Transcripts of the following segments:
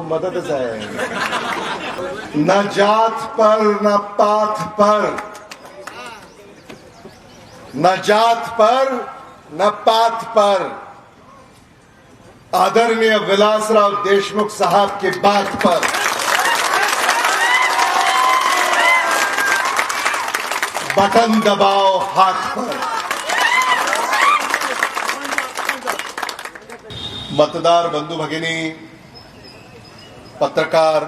मददच आहे. न जात पर न पात पर, न जात पर न पात पर, आदरणीय विलासराव देशमुख साहब की बात पर बटन दबाओ हाथ पर. मतदार बंधू भगिनी, पत्रकार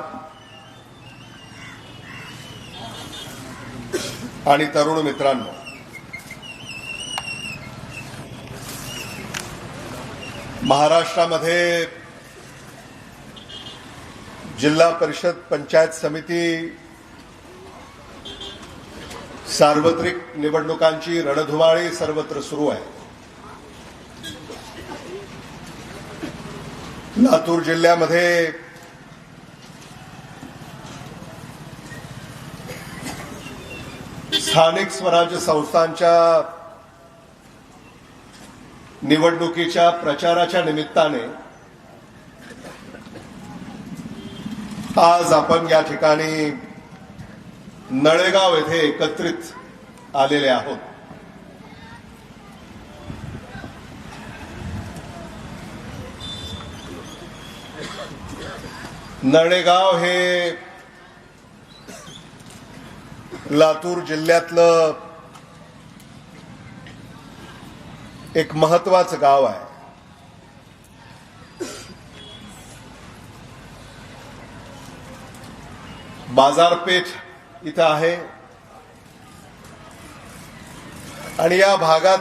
आणि तरुण मित्रांनो, महाराष्ट्रामध्ये जिल्हा परिषद पंचायत समिती सार्वत्रिक निवडणुकांची रणधुमाळी सर्वत्र सुरू आहे. लातूर जिल्ह्यामध्ये स्थानिक स्वराज्य संस्थांच्या निवडणुकीच्या प्रचाराच्या निमित्ताने आज आपण या ठिकाणी नळेगाव येथे एकत्रित आलेले आहोत. नळेगाव हे लातूर जिल्ह्यातलं एक महत्वाचं गाव आहे. बाजारपेठ इथं आहे आणि या भागात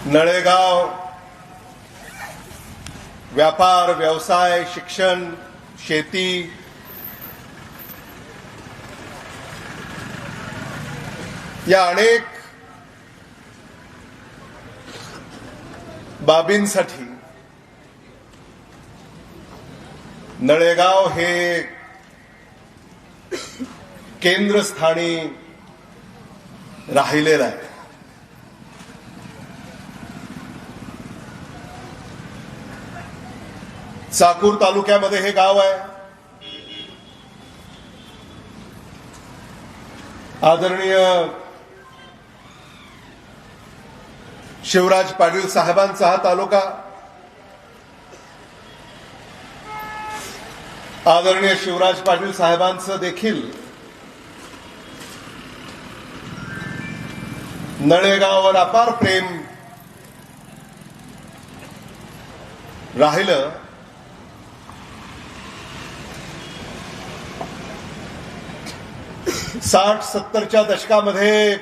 नळेगाव व्यापार, व्यवसाय, शिक्षण, शेती या अनेक बाबींसाठी नळेगाव हे केंद्रस्थानी राहिलेलं आहे. चाकूर तालुक्यामध्ये हे गाव आहे. आदरणीय शिवराज पाटील साहेबांचा हा तालुका, आदरणीय शिवराज पाटील साहेबांचं देखील नळेगाववर अपार प्रेम राहिलं. साठ 70च्या दशकामध्ये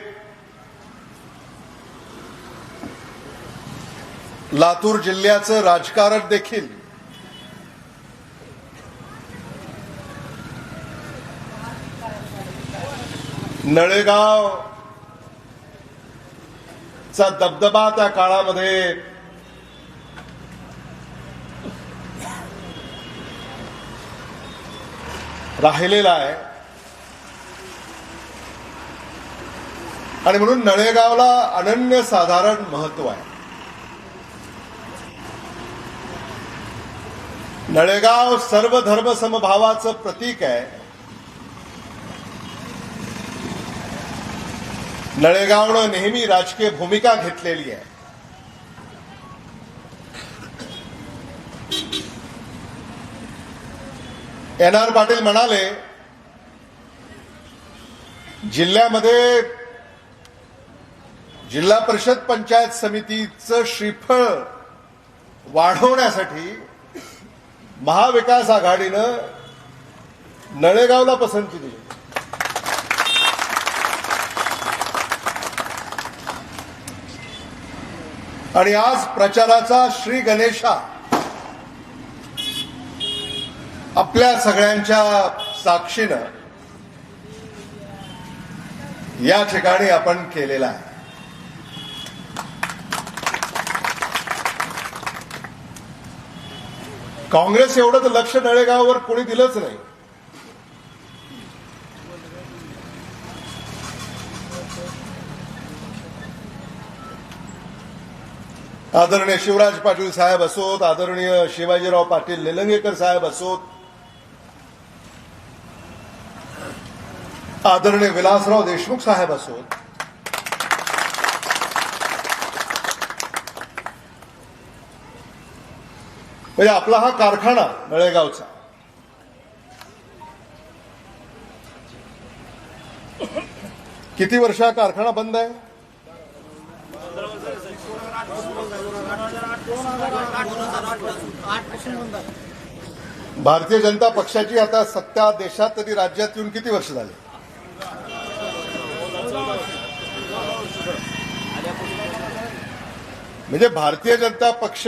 लातूर जिल्ह्याचं राजकारण देखील नळेगावचा दबदबा त्या काळामध्ये राहिलेला आहे आणि म्हणून नळेगावला अनन्यसाधारण महत्व आहे. नळेगाव सर्व धर्म समभावाचं प्रतीक आहे. नळेगावनं नेहमी राजकीय भूमिका घेतलेली आहे. एन.आर. पाटील म्हणाले, जिल्ह्यामध्ये जिल्हा परिषद पंचायत समितीचं श्रीफळ वाढवण्यासाठी महाविकास आघाडीनं नळेगावला पसंती दिली. आणि आज प्रचाराचा श्री गणेशा आपल्या सगळ्यांच्या साक्षीनं या ठिकाणी आपण केलेला आहे. काँग्रेस एवढं तर लक्ष नळेगाववर कोणी दिलंच नाही. आदरणीय शिवराज पाटील साहेब असोत, आदरणीय शिवाजीराव पाटील निलंगेकर साहेब असोत, आदरणीय विलासराव देशमुख साहेब असोत, म्हणजे आपला हा कारखाना नळेगावचा किती वर्ष हा कारखाना बंद आहे? भारतीय जनता पक्षाची आता सत्ता देशात तरी राज्यात येऊन किती वर्ष झाले? म्हणजे भारतीय जनता पक्ष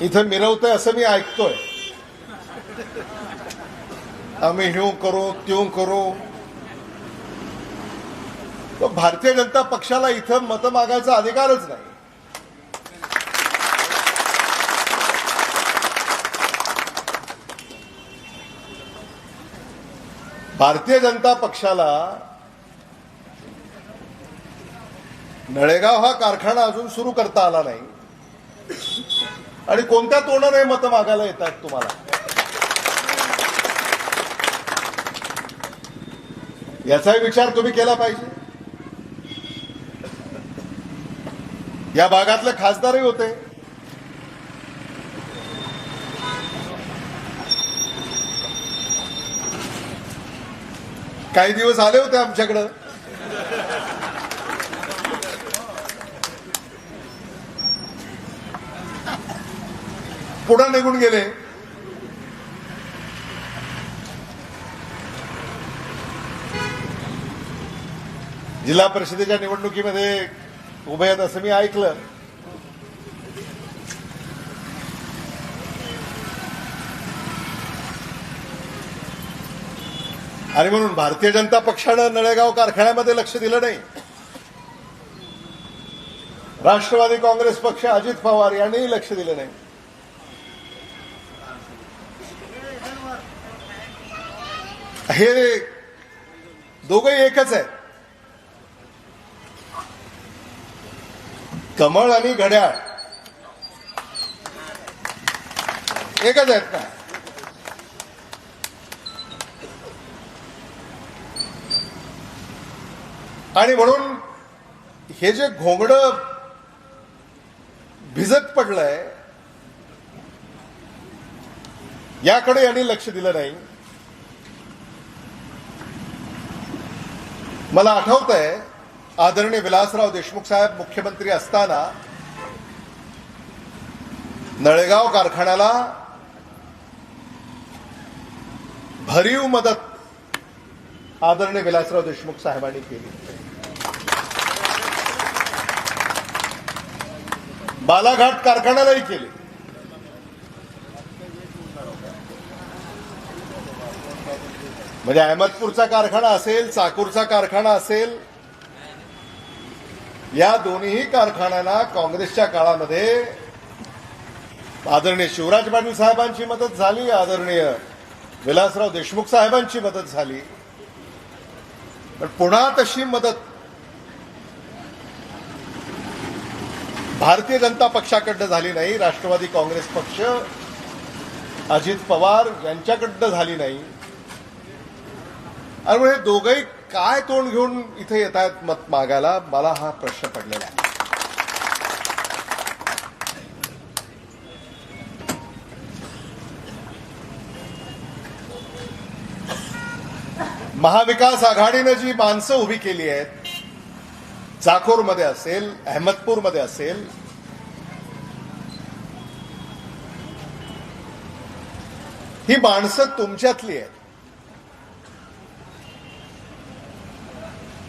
इथं मिरवतोय असं मी ऐकतोय. आम्ही ह्यू करू त्यों करू. तो भारतीय जनता पक्षाला इथं मतं मागायचा अधिकारच नाही. भारतीय जनता पक्षाला नळेगाव हा कारखाना अजून सुरू करता आला नाही आणि कोणत्या तोंडाने मतं मागायला येतात तुम्हाला? याचाही विचार तुम्ही केला पाहिजे. या भागातले खासदारही होते. काही दिवस आले होते आमच्याकडं. पुढे निघून गेले. जिल्हा परिषदेच्या निवडणुकीमध्ये उभे आहेत असं मी ऐकलं. आणि म्हणून भारतीय जनता पक्षानं नळेगाव कारखान्यामध्ये लक्ष दिलं नाही. राष्ट्रवादी काँग्रेस पक्ष अजित पवार यांनीही लक्ष दिलं नाही. हे दोघंही एकच आहेत. कमळ आणि घड्याळ एकच आहेत ना. आणि म्हणून हे जे घोंगडं भिजत पडलंय याकडे यांनी लक्ष दिलं नाही. मला आठवतंय आदरणीय विलासराव देशमुख साहेब मुख्यमंत्री असताना नळेगाव कारखान्याला भरीव मदत आदरणीय विलासराव देशमुख साहेबांनी केली. बालाघाट कारखान्यालाही केली. म्हणजे अहमदपूरचा कारखाना असेल, चाकूरचा कारखाना असेल, या दोन्ही कारखान्यांना काँग्रेसच्या काळामध्ये आदरणीय शिवराज पाटील साहेबांची मदत झाली, आदरणीय विलासराव देशमुख साहेबांची मदत झाली. पण पुन्हा तशी मदत भारतीय जनता पक्षाकडनं झाली नाही, राष्ट्रवादी काँग्रेस पक्ष अजित पवार यांच्याकडनं झाली नाही. आणि हे दोघंही काय तोंड घेऊन इथे येत आहेत मत मागायला, मला हा प्रश्न पडलेला आहे. महाविकास आघाडीनं जी माणसं उभी केली आहेत, चाकूरमध्ये असेल, अहमदपूरमध्ये असेल, ही माणसं तुमच्यातली आहेत.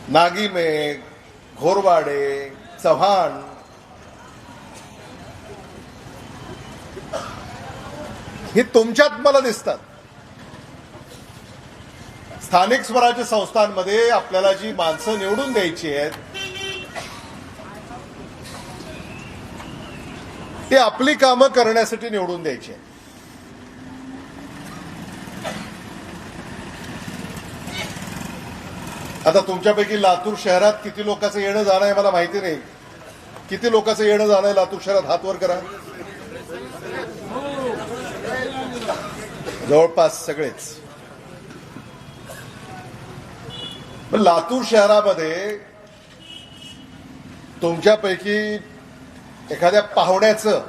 नागीमेघ, घोरवाडे, चव्हाण, ही तुमच्यात मला दिसतात. स्थानिक स्वराज्य संस्थांमध्ये आपल्याला जी माणसं निवडून द्यायची आहेत ती आपली कामं करण्यासाठी निवडून द्यायची आहेत. आता तुमच्यापैकी लातूर शहरात किती लोकांचं येणं जाणं आहे मला माहिती नाही. किती लोकांचं येणं जाणं आहे लातूर शहरात? हात वर करा. जवळपास सगळेच. पण लातूर शहरामध्ये तुमच्यापैकी एखाद्या पाहुण्याचं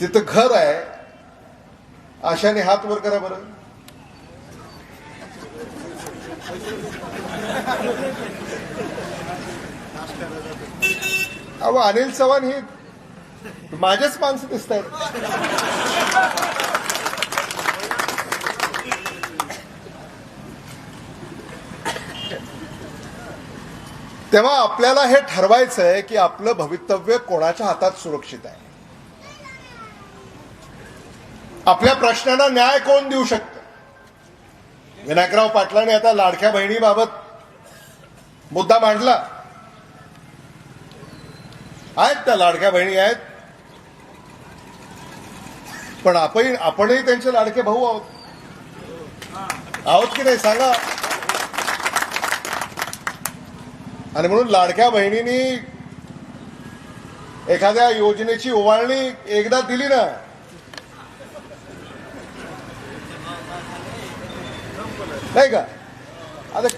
तिथं घर आहे अशाने हात वर करा बरं. अहो अनिल चव्हाण हे माझेच माणसं दिसत आहेत. तेव्हा आपल्याला हे ठरवायचं आहे की आपलं भवितव्य कोणाच्या हातात सुरक्षित आहे. आपल्या प्रश्नांना न्याय कोण देऊ शकतं? विनायकराव पाटलांनी आता लाडक्या बहिणीबाबत मुद्दा मांडला. आहेत त्या लाडक्या बहिणी आहेत, पण आपणही त्यांचे लाडके भाऊ आहोत की नाही सांगा. आणि म्हणून लाडक्या बहिणींनी एखाद्या योजनेची ओवाळणी एकदा दिली ना, नाही का? आता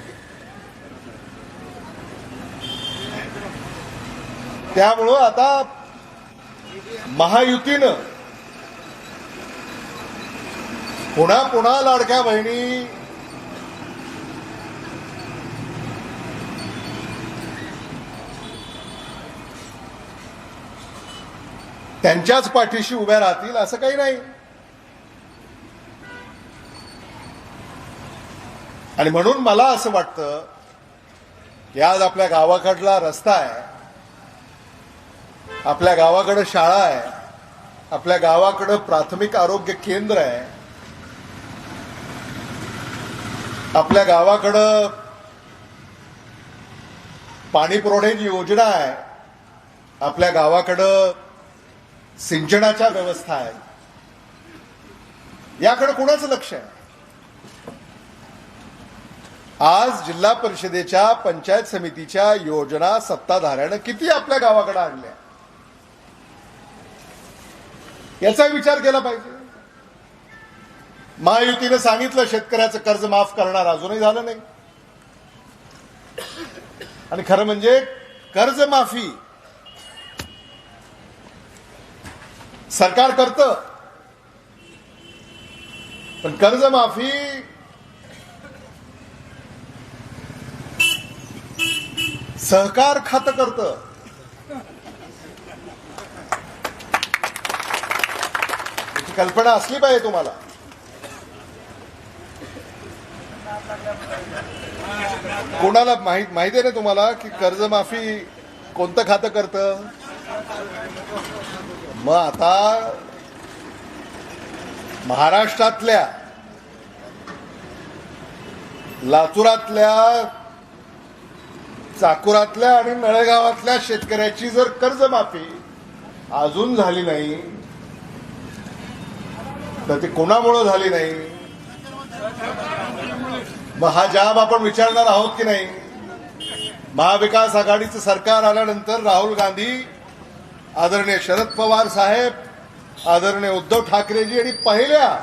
त्यामुळं आता महायुतीनं पुन्हा लाडक्या बहिणी त्यांच्याच पाठीशी उभ्या राहतील असं काही नाही. आणि म्हणून मला असं वाटतं की आज आपल्या गावाकडला रस्ता आहे, आपल्या गावाकडे शाळा आहे, आपल्या गावाकडे प्राथमिक आरोग्य केंद्र आहे, आपल्या गावाकडं पाणी पुरवठ्याची योजना आहे, आपल्या गावाकडं सिंचनाच्या व्यवस्था आहे. याकडे कोणाचं लक्ष आहे? आज जिल्हा परिषदेच्या पंचायत समितीच्या योजना सत्ताधाऱ्यानं किती आपल्या गावाकडे आणल्या याचा विचार केला पाहिजे. महायुतीनं सांगितलं शेतकऱ्याचं कर्ज माफ करणार, अजूनही झालं नाही. आणि खरं म्हणजे कर्जमाफी सरकार करतं, पण कर्जमाफी सहकार खातं करतं. याची कल्पना असली पाहिजे तुम्हाला. कोणाला माहिती आहे ना तुम्हाला की कर्जमाफी कोणतं खातं करतं? मग आता महाराष्ट्रातल्या लातूरातल्या, चाकुरातल्या आणि नळेगावातल्या शेतकऱ्याची जर कर्जमाफी अजून झाली नाही तर ती कोणामुळे झाली नाही? मग हा जाब आपण विचारणार आहोत की नाही? महाविकास आघाडीचं सरकार आल्यानंतर राहुल गांधी, आदरणीय शरद पवार साहेब, आदरणीय उद्धव ठाकरेजी यांनी पहिल्या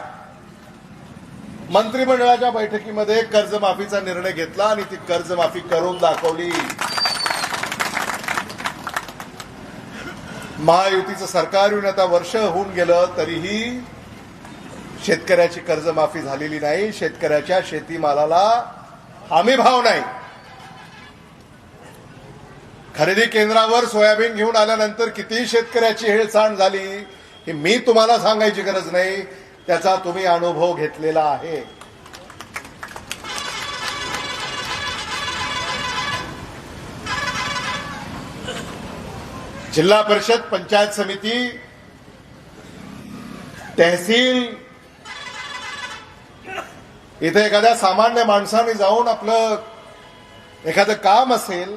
मंत्रिमंडळाच्या बैठकीमध्ये कर्जमाफीचा निर्णय घेतला आणि ती कर्जमाफी करून दाखवली. महायुतीचं सरकार येऊन आता वर्ष होऊन गेलं तरीही शेतकऱ्याची कर्जमाफी झालेली नाही. शेतकऱ्याच्या शेतीमालाला हमी भाव नाही. खरेदी केंद्रावर सोयाबीन घेऊन आल्यानंतर किती शेतकऱ्याची हेळसांड झाली हे मी तुम्हाला सांगायची गरज नाही, त्याचा तुम्ही अनुभव घेतलेला आहे. जिल्हा परिषद, पंचायत समिती, तहसील इथे एखाद्या सामान्य माणसाने जाऊन आपलं एखादं काम असेल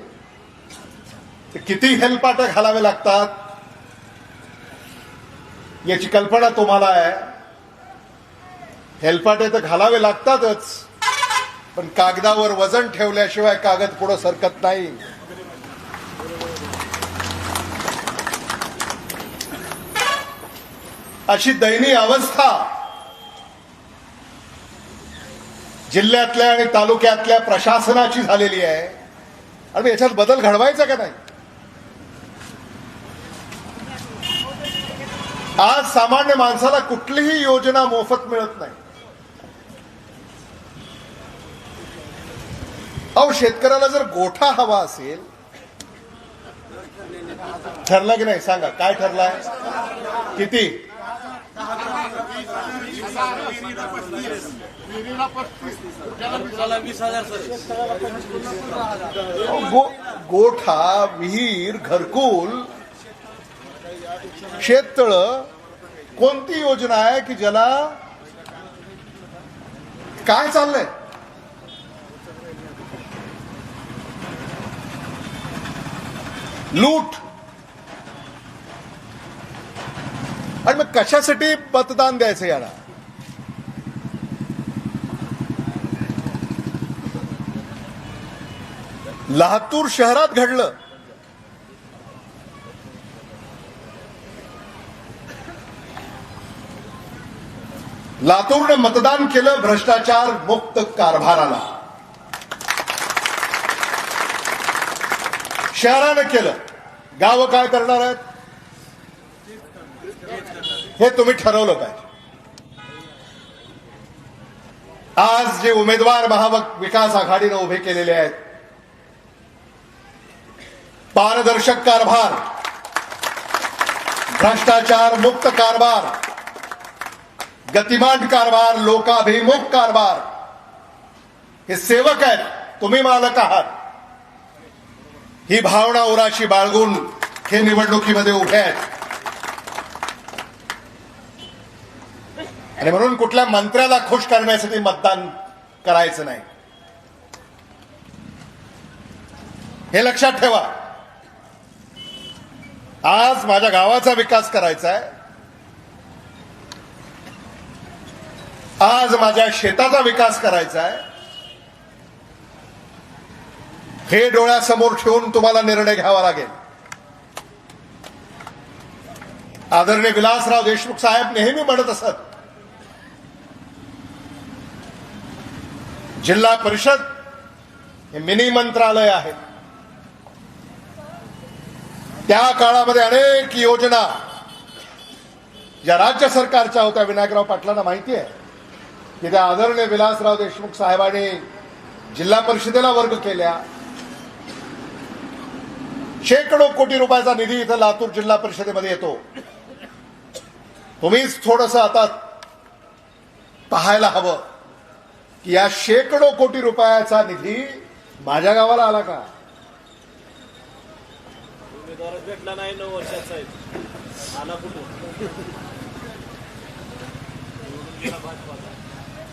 तर किती हेलपाटे घालावे लागतात याची कल्पना तुम्हाला आहे. हेलपाटे तर घालावे लागतातच, पण कागदावर वजन ठेवल्याशिवाय कागद पुढे सरकत नाही. अशी दयनीय अवस्था जिल्ह्यातल्या आणि तालुक्यातल्या प्रशासनाची झालेली आहे. आणि याच्यात बदल घडवायचा का नाही? आज सामान्य माणसाला कुठलीही योजना मोफत मिळत नाही. अहो, शेतकऱ्याला जर गोठा हवा असेल, ठरला की नाही सांगा, काय ठरलाय? किती? गोठा, विहीर, घरकुल, शेततळ, कोणती योजना आहे की ज्याला काय चाललंय? लूट. आणि मग कशासाठी मतदान द्यायचं याला? लातूर शहरात घडलं. लातूरने मतदान केलं भ्रष्टाचार मुक्त कारभाराला. शहरानं केलं. गावं काय करणार आहेत हे तुम्ही ठरवलं पाहिजे. आज जे उमेदवार महाविकास आघाडीने उभे केलेले आहेत, पारदर्शक कारभार, भ्रष्टाचार मुक्त कारभार, गतिमान कारभार, लोकाभिमुख कारभार, हे सेवक आहेत, तुम्ही मालक आहात. ही भावना उराशी बाळगून हे निवडणुकीमध्ये उभे आहेत. आणि म्हणून कुठल्या मंत्र्याला खुश करण्यासाठी मतदान करायचं नाही, हे लक्षात ठेवा. आज माझ्या गावाचा विकास करायचा आहे, आज माझ्या शेताचा विकास करायचा आहे. हे डोळ्यासमोर ठेवून तुम्हाला निर्णय घ्यावा लागेल. आदरणीय विलासराव देशमुख साहेब नेहमी म्हणत असत, जिल्हा परिषद हे मिनी मंत्रालय आहे. त्या काळामध्ये अनेक योजना ज्या राज्य सरकारच्या होत्या, विनायकराव पाटलांना माहिती आहे की त्या आदरणीय विलासराव देशमुख साहेबांनी जिल्हा परिषदेला वर्ग केल्या. शेकडो कोटी रुपयाचा निधी इथं लातूर जिल्हा परिषदेमध्ये येतो. तुम्हीच थोडंसं आता पाहायला हवं की या शेकडो कोटी रुपयाचा निधी माझ्या गावाला आला का? भेटला नाही 9 वर्षात साहेब. आला कुठून?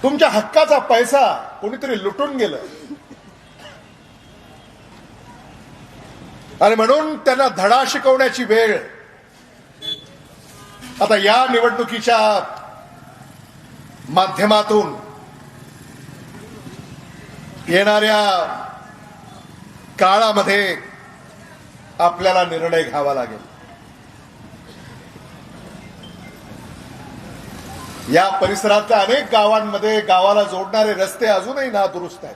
तुमच्या हक्काचा पैसा कोणीतरी लुटून गेलं. आणि म्हणून त्यांना धडा शिकवण्याची वेळ आता या निवडणुकीच्या माध्यमातून येणाऱ्या काळामध्ये आपल्याला निर्णय घ्यावा लागेल. या परिसरातल्या अनेक गावांमध्ये गावाला जोडणारे रस्ते अजूनही नादुरुस्त आहेत.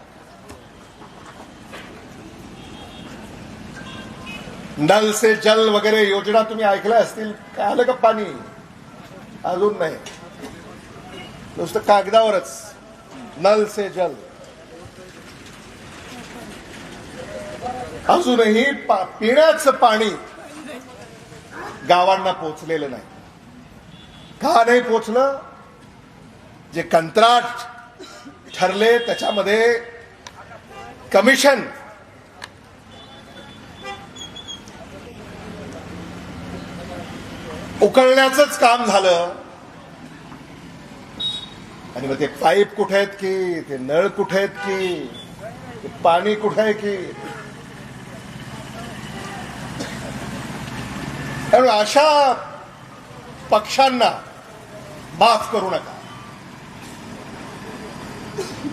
नल से जल वगैरे योजना तुम्ही ऐकल्या असतील. काय आलं का पाणी? अजून नाही, नुसतं कागदावरच. नल से जल अजूनही पिण्याचं पाणी गावांना पोचलेलं नाही. का नाही पोचलं? जे कंत्राट ठरले त्याच्यामध्ये कमिशन उकळण्याचंच काम झालं. आणि मग ते पाईप कुठे आहेत की ते नळ कुठे आहेत की ते पाणी कुठे आहे की. त्यामुळे अशा पक्षांना माफ करू नका.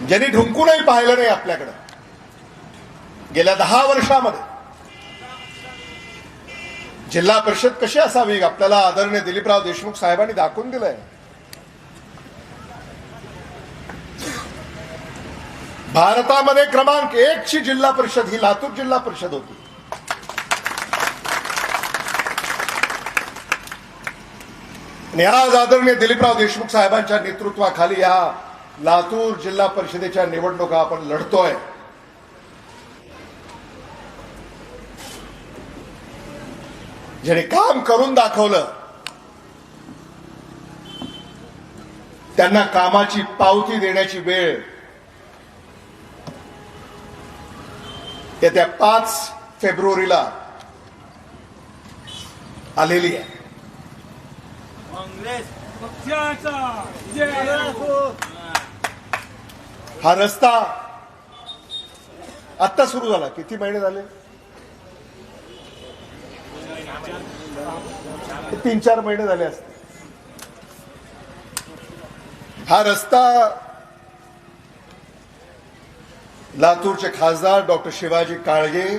ज्यांनी ढुंकूनही पाहिलं नाही आपल्याकडे गेल्या 10 वर्षामध्ये जिल्हा परिषद कशी असावी आपल्याला आदरणीय दिलीपराव देशमुख साहेबांनी दाखवून दिलंय. भारतामध्ये क्रमांक 1 ची जिल्हा परिषद ही लातूर जिल्हा परिषद होती. आणि आज आदरणीय दिलीपराव देशमुख साहेबांच्या नेतृत्वाखाली या लातूर जिल्हा परिषदेच्या निवडणुका आपण लढतोय. ज्याने काम करून दाखवलं त्यांना कामाची पावती देण्याची वेळ येत्या 5 फेब्रुवारीला आलेली आहे. काँग्रेस पक्षाचा जय. हा रस्ता आत्ता सुरू झाला. किती महिने झाले? 3-4 महिने झाले असते. हा रस्ता लातूरचे खासदार डॉक्टर शिवाजी काळगे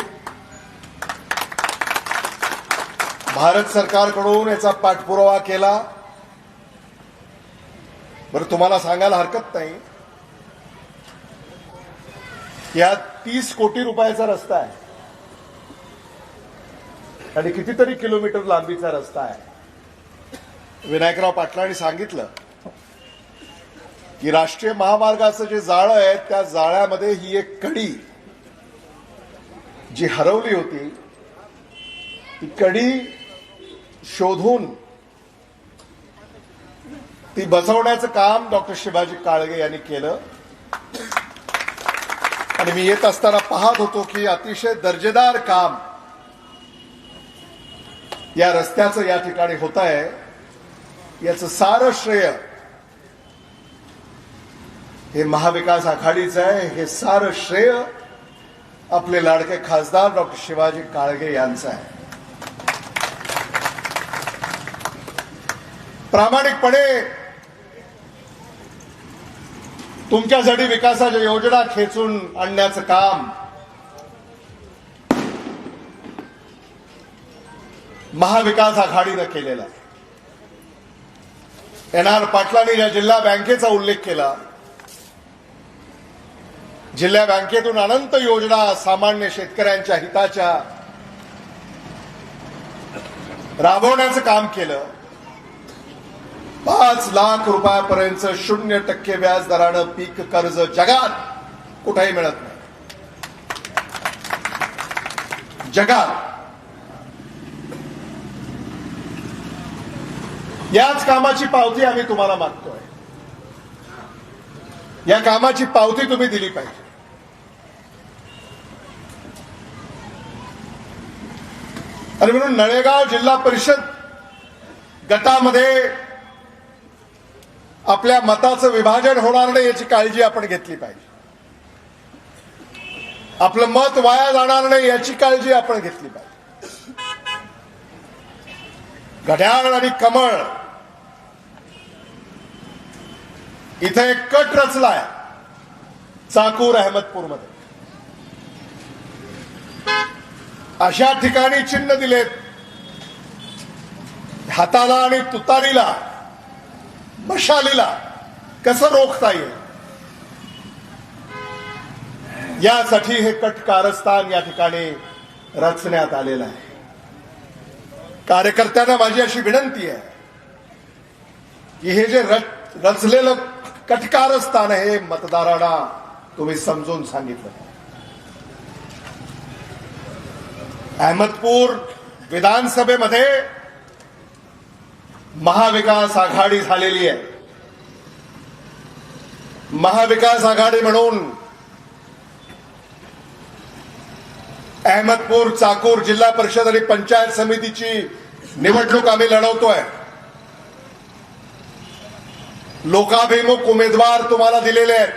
भारत सरकारकडून याचा पाठपुरावा केला. बरं, तुम्हाला सांगायला हरकत नाही या 30 कोटी रुपयाचा रस्ता आहे आणि कितीतरी किलोमीटर लांबीचा रस्ता आहे. विनायकराव पाटलांनी सांगितलं की राष्ट्रीय महामार्गाचं जे जाळं आहे त्या जाळ्यामध्ये ही एक कडी जी हरवली होती ती कडी शोधून ती बसवण्याचं काम डॉक्टर शिवाजी काळगे यांनी केलं. आणि मी येत असताना पाहत होतो की अतिशय दर्जेदार काम या रस्त्याचं या ठिकाणी होत आहे. याचं सारं श्रेय हे महाविकास आघाडीचं आहे. हे सारं श्रेय आपले लाडके खासदार डॉक्टर शिवाजी काळगे यांचं आहे. प्रामाणिकपणे तुमच्यासाठी विकासाच्या योजना खेचून आणण्याचं काम महाविकास आघाडीनं केलेलं आहे. NR पाटलांनी या जिल्हा बँकेचा उल्लेख केला. जिल्हा बँकेतून अनंत योजना सामान्य शेतकऱ्यांच्या हिताच्या राबवण्याचं काम केलं. 5 लाख रुपयापर्यंत 0% व्याज दरानं पीक कर्ज जगात कुठेही मिळत नाही. जगात याच कामाची पावती आम्ही तुम्हाला मागतोय. या कामाची पावती तुम्ही दिली पाहिजे. आणि म्हणून नळेगाव जिल्हा परिषद गटामध्ये आपल्या मताचं विभाजन होणार नाही याची काळजी आपण घेतली पाहिजे. आपलं मत वाया जाणार नाही याची काळजी आपण घेतली पाहिजे. घड्याळ आणि कमळ इथे एक कट रचलाय चाकूर अहमदपूरमध्ये. अशा ठिकाणी चिन्ह दिलेत हाताला आणि तुतारीला मशालीला कसं रोखता येईल यासाठी हे कट कारस्थान या ठिकाणी रचण्यात आलेलं आहे. कार्यकर्त्यांना माझी अशी विनंती आहे की हे जे रचलेलं कटकारस्थान आहे मतदारांना तुम्ही समजून सांगितलं. अहमदपूर विधानसभेमध्ये महाविकास आघाडी झालेली आहे. महाविकास आघाडी म्हणून अहमदपूर चाकूर जिल्हा परिषद आणि पंचायत समितीची निवडणूक आम्ही लढवतोय. लोकाभिमुख उमेदवार तुम्हाला दिलेले आहेत.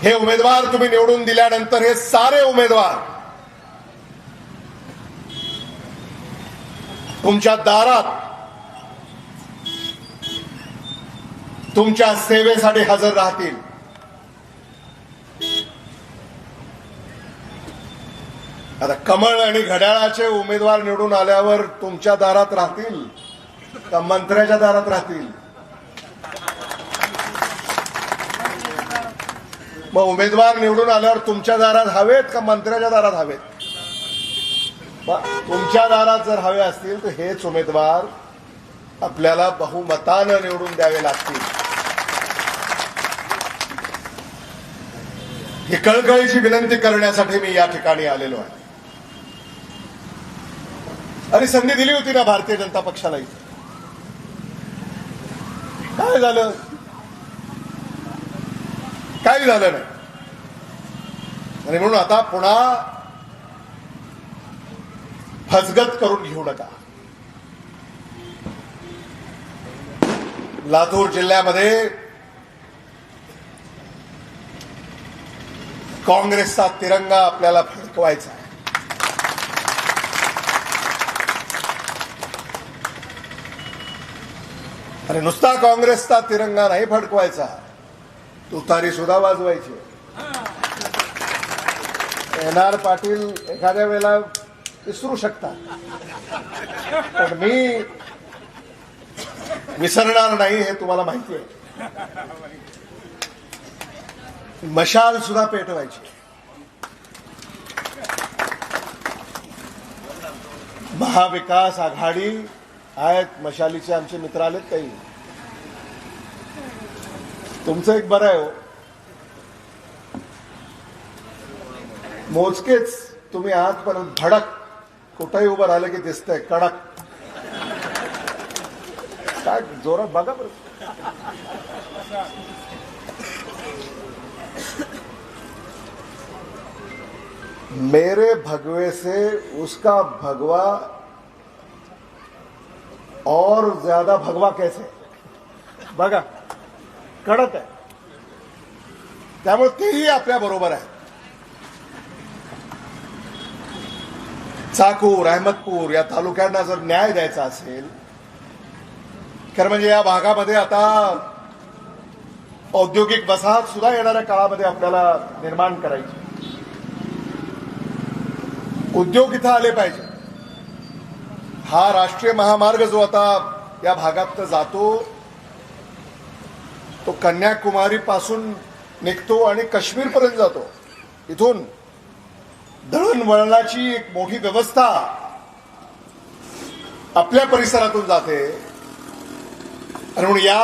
हे उमेदवार तुम्ही निवडून दिल्यानंतर हे सारे उमेदवार तुमच्या दारात तुमच्या सेवेसाठी हजर राहतील. आता कमळ आणि घड्याळाचे उमेदवार निवडून आल्यावर तुमच्या दारात राहतील का मंत्र्याच्या दारात राहतील? मग उमेदवार निवडून आल्यावर तुमच्या दारात हवेत का मंत्र्याच्या दारात हवेत? तुमच्या दारात जर हवे असतील तर हेच उमेदवार आपल्याला बहुमतानं निवडून द्यावे लागतील. ही कळकळीची विनंती करण्यासाठी मी या ठिकाणी आलेलो आहे. आणि संधी दिली होती ना भारतीय जनता पक्षाला. काय झालं? काही झालं नाही. आणि म्हणून आता पुन्हा फसगत करून घेऊ नका. लातूर जिल्ह्यामध्ये काँग्रेसचा तिरंगा आपल्याला फडकवायचा आहे. आणि नुसता काँग्रेसचा तिरंगा नाही फडकवायचा, तुतारी सुद्धा वाजवायची. एन.आर. पाटील एखाद्या वेळेला विसरू शकतात, पण मी विसरणार नाही हे तुम्हाला माहिती आहे. मशाल सुद्धा पेटवायची. महाविकास आघाडी आहेत, मशालीचे आमचे मित्र आलेत काही. तुमचं एक बरं आहे हो, मोजकेच तुम्ही आहात, पण धडक कुठेही उभं राहिलं की दिसतंय कडक. काय जोरात बघा बरं. मेरे भगवे से उसका भगवा और ज्यादा भगवा कैसे, बघा कडक आहे. त्यामुळे तेही आपल्या बरोबर आहे. चाकूर, अहमदपूर या तालुक्यांना जर न्याय द्यायचा असेल, खरं म्हणजे या भागामध्ये आता औद्योगिक वसाहत सुद्धा येणाऱ्या काळामध्ये आपल्याला निर्माण करायची. उद्योग इथं आले पाहिजे. हा राष्ट्रीय महामार्ग जो आता या भागात जातो तो कन्याकुमारी पासून निघतो आणि काश्मीर पर्यंत जातो. इथून दळणवळणाची एक मोठी व्यवस्था आपल्या परिसरातून जाते. आणि म्हणून या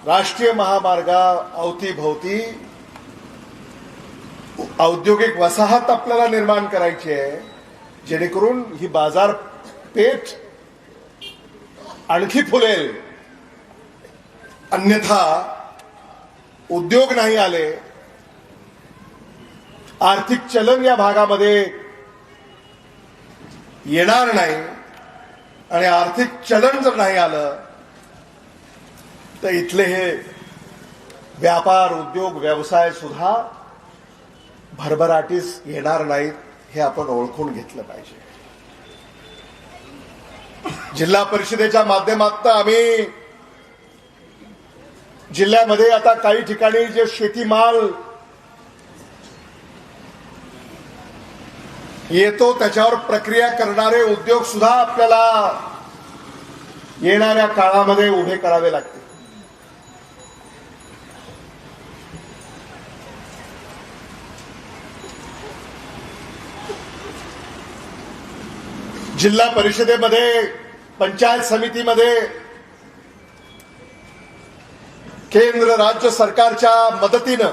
राष्ट्रीय महामार्गा अवतीभोवती औद्योगिक वसाहत आपल्याला निर्माण करायची आहे, जेणेकरून ही बाजारपेठ आणखी फुलेल. अन्यथा उद्योग नाही आले, आर्थिक चलन या भागामध्ये येणार नाही. आणि आर्थिक चलन जर नाही आलं तर इथले हे व्यापार, उद्योग, व्यवसाय सुद्धा भरभराटीस येणार नाहीत. हे आपण ओळखून घेतलं पाहिजे. जिल्हा परिषदेच्या माध्यमातून आम्ही जिल्ह्यामध्ये आता काही ठिकाणी जे शेतीमाल येतो त्याच्यावर प्रक्रिया करणारे उद्योग सुद्धा आपल्याला येणाऱ्या काळामध्ये उभे करावे लागतील. जिल्हा परिषदेमध्ये, पंचायत समितीमध्ये केंद्र राज्य सरकारच्या मदतीनं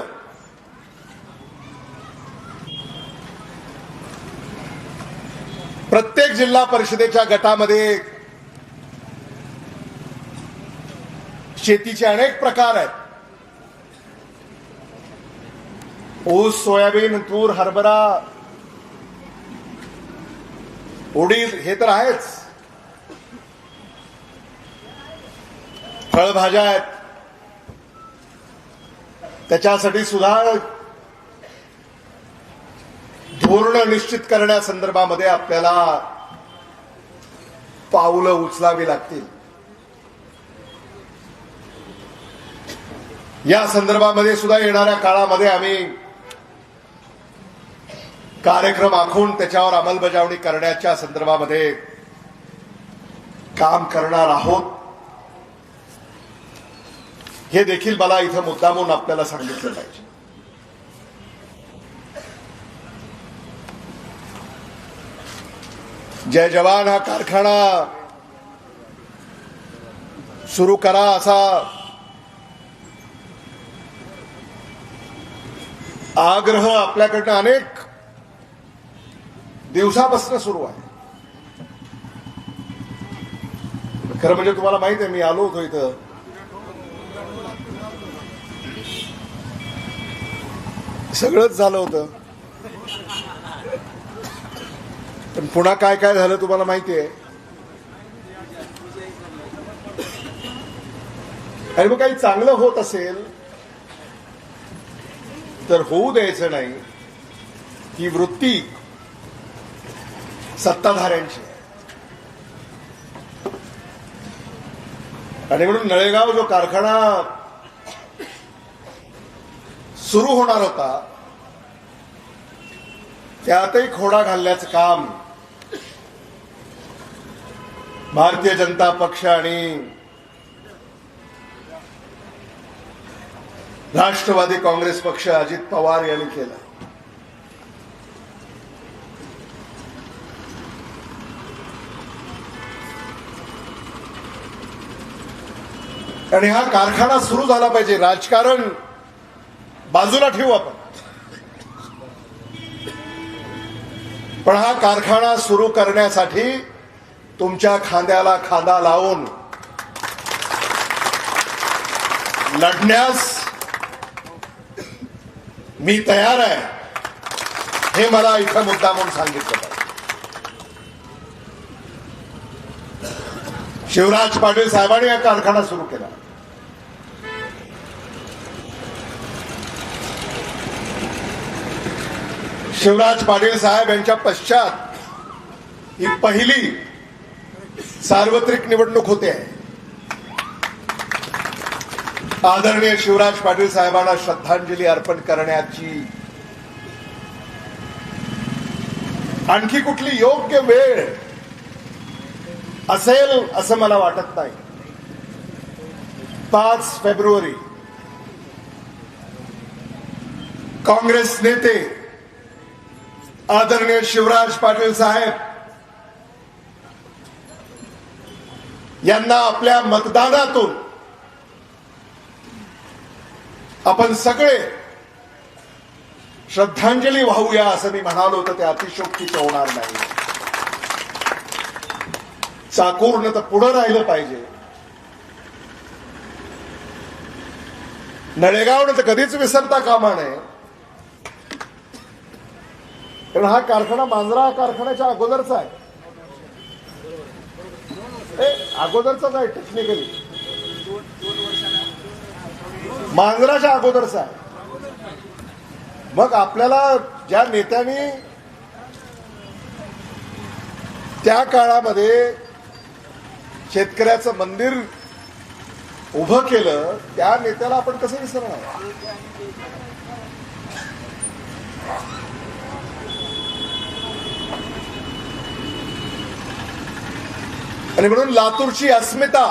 प्रत्येक जिल्हा परिषदेच्या गटामध्ये शेतीचे अनेक प्रकार आहेत. ऊस, सोयाबीन, तूर, हरभरा, उडीद हे तर आहेच. फळभाज्या आहेत. त्याच्यासाठी सुद्धा धोरण निश्चित करण्यासंदर्भामध्ये आपल्याला पावलं उचलावी लागतील. या संदर्भामध्ये सुद्धा येणाऱ्या काळामध्ये आम्ही कार्यक्रम आखून त्याच्यावर अंमलबजावणी करण्याच्या संदर्भामध्ये काम करणार आहोत. हे देखील मला इथं मुद्दामून आपल्याला सांगितलं पाहिजे. जय जवान हा कारखाना सुरू करा असा आग्रह आपल्याकडनं अनेक दिवसापासून सुरू आहे. खरं म्हणजे तुम्हाला माहित आहे, मी आलो होतो इथं, सगळंच झालं होतं, पण पुन्हा काय काय झालं तुम्हाला माहिती आहे. आणि मग काही चांगलं होत असेल तर होऊ द्यायचं नाही, ही वृत्ती सत्ताधाऱ्यांची. आणि म्हणून नळेगाव जो कारखाना सुरू होणार होता त्यातही खोडा घालण्याचं काम भारतीय जनता पक्ष आणि राष्ट्रवादी काँग्रेस पक्ष अजित पवार यांनी केलं. आणि हा कारखाना सुरू झाला पाहिजे. राजकारण बाजूला ठेवू आपण, पण हा कारखाना सुरू करण्यासाठी तुमच्या खांद्याला खांदा लावून लढण्यास मी तयार आहे, हे मला इथं मुद्दामून सांगितलं पाहिजे. शिवराज पाटील साहेबांनी हा कारखाना सुरू केला. शिवराज पाटील साहेब यांच्या पश्चात ही पहिली सार्वत्रिक निवडणूक होते. आदरणीय शिवराज पाटील साहेबांना श्रद्धांजली अर्पण करण्याची आणखी कुठली योग्य वेळ असेल असं मला वाटत नाही. 5 फेब्रुवारी काँग्रेस नेते आदरणीय शिवराज पाटील साहेब यांना आपल्या मतदानातून आपण सगळे श्रद्धांजली वाहूया असं मी म्हणालो तर ते अतिशयोक्तीचं होणार नाही. चाकूरनं तर पुढं राहिलं पाहिजे. नळेगावनं तर कधीच विसरता कामा नये, कारण हा कारखाना मांजरा कारखान्याच्या अगोदरचा आहे. अगोदरचाच आहे टेक्निकली, मांजराच्या अगोदरचा आहे. मग आपल्याला ज्या नेत्यांनी त्या काळामध्ये शेतकऱ्याचं मंदिर उभं केलं, त्या नेत्याला आपण कसं विसरणार. आणि म्हणून लातूरची अस्मिता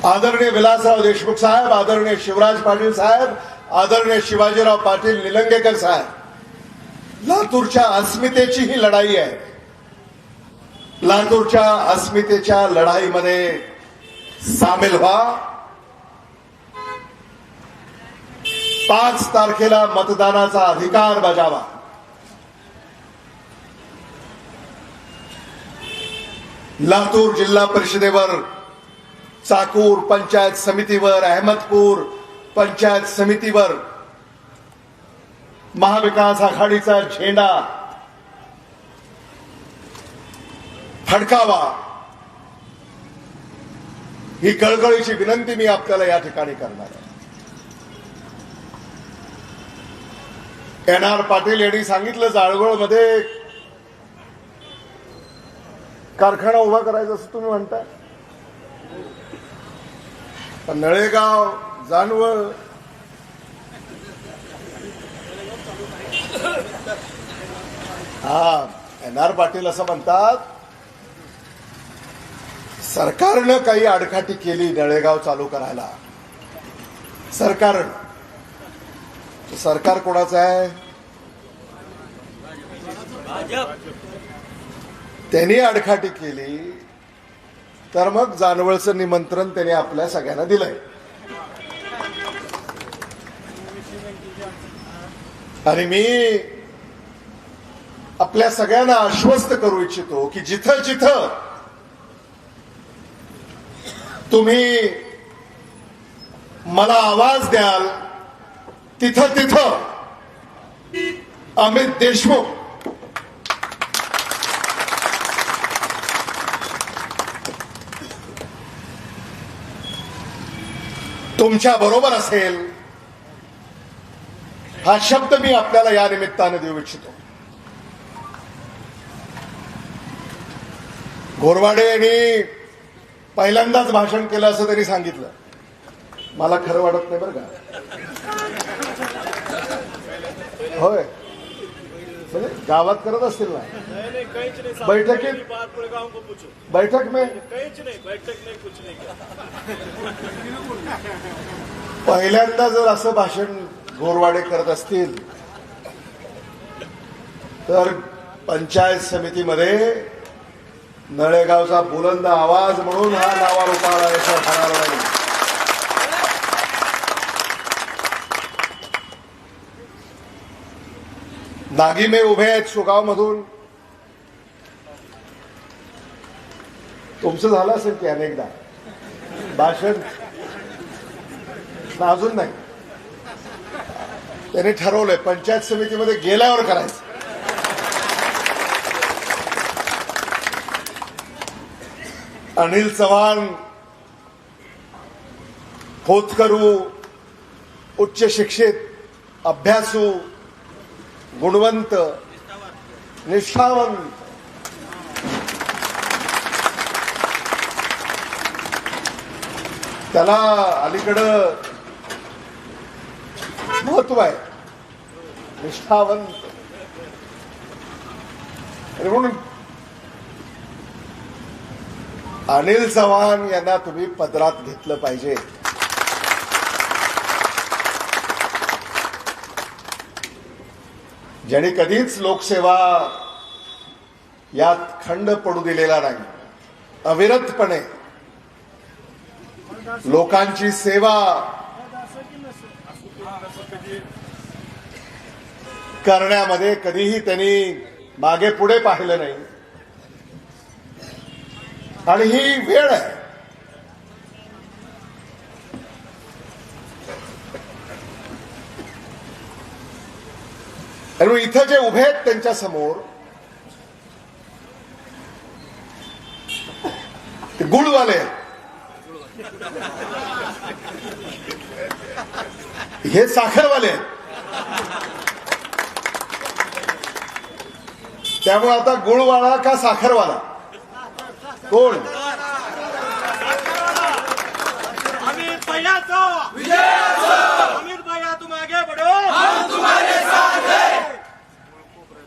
आदरणीय विलासराव देशमुख साहेब, आदरणीय शिवराज पाटील साहेब, आदरणीय शिवाजीराव पाटील निलंगेकर साहेब, लातूरच्या अस्मितेची ही लढाई आहे. लातूरच्या अस्मितेच्या लढाईमध्ये सामील व्हा. 5 तारखेला मतदानाचा अधिकार बजावा. लातूर जिल्हा परिषदेवर, चाकूर पंचायत समितीवर, अहमदपूर पंचायत समितीवर महाविकास आघाडीचा झेंडा फडकावा, ही कळकळीची विनंती मी आपल्याला या ठिकाणी करणार आहे. NR पाटील यांनी सांगितलं जाळगोळमध्ये कारखाना उभा करायचा असं तुम्ही म्हणताय. पण नळेगाव, जानवळ, हा NR पाटील असं म्हणतात, सरकारनं काही आडकाठी केली नळेगाव चालू करायला. सरकार कोणाचं आहे? त्यांनी आडकाठी केली तर मग जानवळचं निमंत्रण त्यांनी आपल्या सगळ्यांना दिलंय. आणि मी आपल्या सगळ्यांना आश्वस्त करू इच्छितो की जिथं जिथं तुम्ही मला आवाज द्याल तिथं तिथं अमित देशमुख तुमच्या बरोबर असेल, हा शब्द मी आपल्याला या निमित्तानं देऊ इच्छितो. गोरवाडे यांनी पहिल्यांदाच भाषण केलं असं त्यांनी सांगितलं. मला खरं वाटत नाही बरं का. होय, म्हणजे गावात करत असतील ना बैठकीत, बैठक में पहिल्यांदा जर असं भाषण गोरवाडे करत असतील तर पंचायत समितीमध्ये नळेगावचा बुलंद आवाज म्हणून हा नावारूपाला याचा ठरणार नाही. नागीमे उभे आहेत सुगाव मधून. तुमचं झालं असेल की अनेकदा भाषण, अजून नाही. त्यांनी ठरवलंय पंचायत समितीमध्ये गेल्यावर करायचं. अनिल चव्हाण होतकरू, उच्च शिक्षित, अभ्यासू, गुणवंत, निष्ठावंत, त्याला अलीकडं महत्व आहे, निष्ठावंत. आणि म्हणून अनिल चव्हाण यांना तुम्ही पदरात घेतलं पाहिजे. ज्यांनी कधीच लोकसेवा यात खंड पडू दिलेला नाही. अविरतपणे लोकांची सेवा करण्यामध्ये कधीही त्यांनी मागे पुढे पाहिलं नाही. आणि ही वेळ आहे. आणि इथं जे उभे आहेत त्यांच्या समोर ते गुळवाले, हे साखरवाले आहेत. त्यामुळे आता गुळवाला का साखरवाला कोण? अमित भैया तुम आगे बढ़ो, हम तुम्हारे साथ हैं.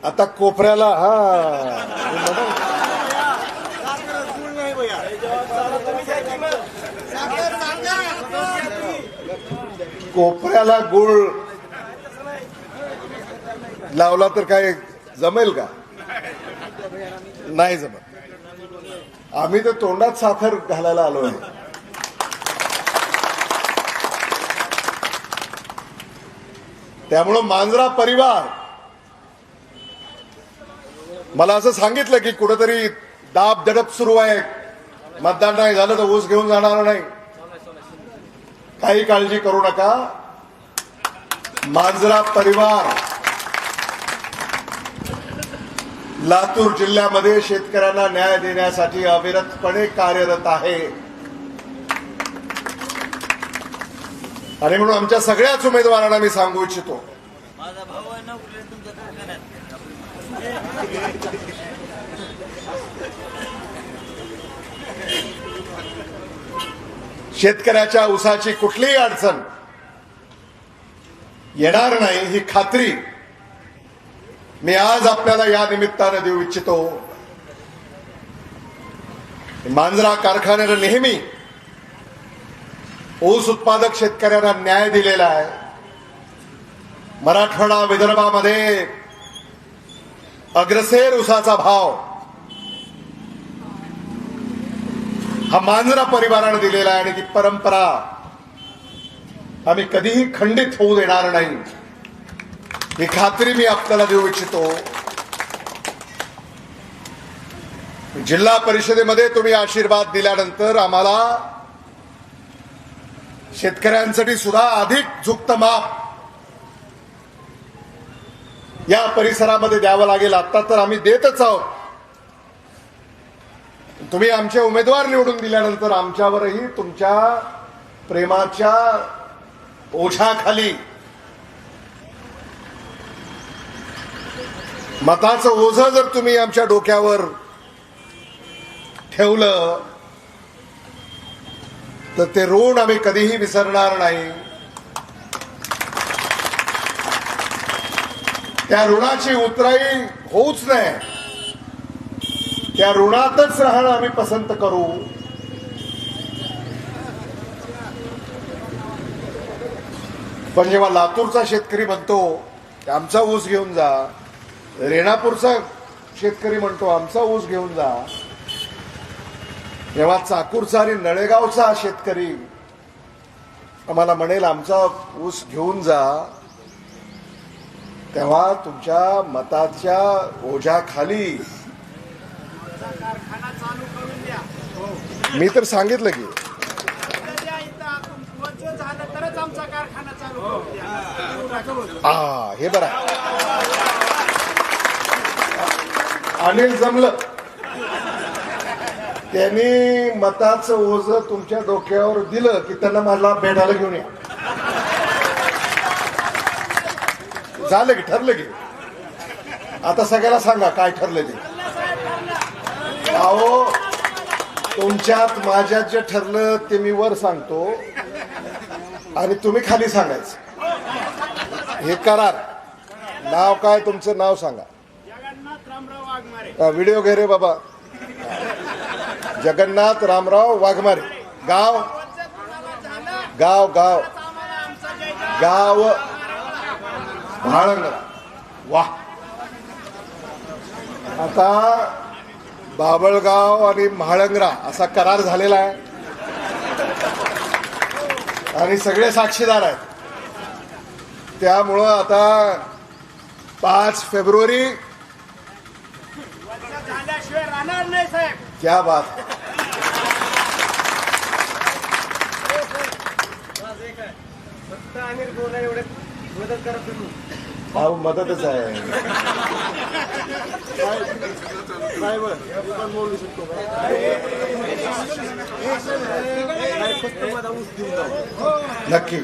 आता कोपऱ्याला कोपऱ्याला गुळ लावला तर काय जमेल का? नाही जमत. आम्ही तर तोंडात साखर घालायला आलोय. त्यामुळं मांजरा परिवार मला असं सांगितलं की कुठेतरी दाब दडप सुरू आहे, मतदान नाही झालं तर ऊस घेऊन जाणार नाही. काही काळजी करू नका. मांजरा परिवार लातूर जिल्ह्यामध्ये शेतकऱ्यांना न्याय देण्यासाठी अविरतपणे कार्यरत आहे. आणि म्हणून आमच्या सगळ्याच उमेदवारांना मी सांगू इच्छितो, माझा भाऊ आहे ना उरले तुमच्या कारखान्यात. शेतकऱ्याच्या ऊसाची कुठलीही अडचण येणार नाही ही खात्री मी आज आपल्याला या निमित्तानं देऊ इच्छितो. मांजरा कारखान्यानं नेहमी ऊस उत्पादक शेतकऱ्यांना न्याय दिलेला आहे. मराठवाडा विदर्भामध्ये अग्रसेर ऊसाचा भाव हा मांजरा परिवाराने दिलेला आहे आणि ती परंपरा आम्ही कधीही खंडित होऊ देणार नाही ही खात्री मी आपल्याला देऊ इच्छितो. जिल्हा परिषदेमध्ये तुम्ही आशीर्वाद दिल्यानंतर आम्हाला शेतकऱ्यांसाठी सुद्धा अधिक झुकतं माप या परिसरामध्ये द्यावं लागेल. आता तर आम्ही देतच आहोत. तुम्ही आमचे उमेदवार निवडून दिल्यानंतर आमच्यावरही तुमच्या प्रेमाच्या ओझ्याखाली मताचं ओझं जर तुम्ही आमच्या डोक्यावर ठेवलं तर ते ऋण आम्ही कधीही विसरणार नाही. त्या ऋणाची उतराई होऊच नाही. त्या ऋणातच राहणं आम्ही पसंत करू. पण जेव्हा लातूरचा शेतकरी म्हणतो आमचा ऊस घेऊन जा, रेणापूरचा शेतकरी म्हणतो आमचा ऊस घेऊन जा, तेव्हा चाकूरचा आणि नळेगावचा शेतकरी आम्हाला म्हणेल आमचा ऊस घेऊन जा, तेव्हा तुमच्या मताच्या ओझ्याखाली कारखाना चालू करून द्या. मी तर सांगितलं की द्या इथं मंजूर झालं तरच आमचा कारखाना चालू करून द्या. हे बरं अनिल जमलं. त्यांनी मताचं ओझं तुमच्या डोक्यावर दिलं की त्यांना मला भेटायला घेऊन या. झालं की ठरलं की आता सगळ्याला सांगा काय ठरलं ते. अहो तुमच्यात माझ्यात जे ठरलं ते मी वर सांगतो आणि तुम्ही खाली सांगायचं. हे करार. नाव काय तुमचं नाव सांगा. जगन्नाथ रामराव वाघमारे. व्हिडिओ घे रे बाबा. जगन्नाथ रामराव वाघमारे. गाव गाव गाव गाव म्हाळंगरा. वाह. आता बाबळगाव आणि म्हाळंगरा असा करार झालेला आहे आणि सगळे साक्षीदार आहेत. त्यामुळं आता 5 फेब्रुवारी झाल्याशिवाय राहणार नाही साहेब. क्या बात. फक्त आम्ही बोला एवढे मदत करा तुम्ही. अहो मदतच आहे. नक्की.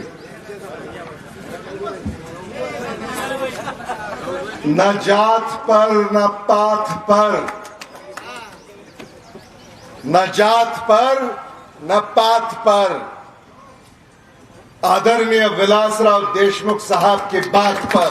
न जात पर न पात पर, न जात पर न पात पर, आदरणीय विलासराव देशमुख साहब की बात पर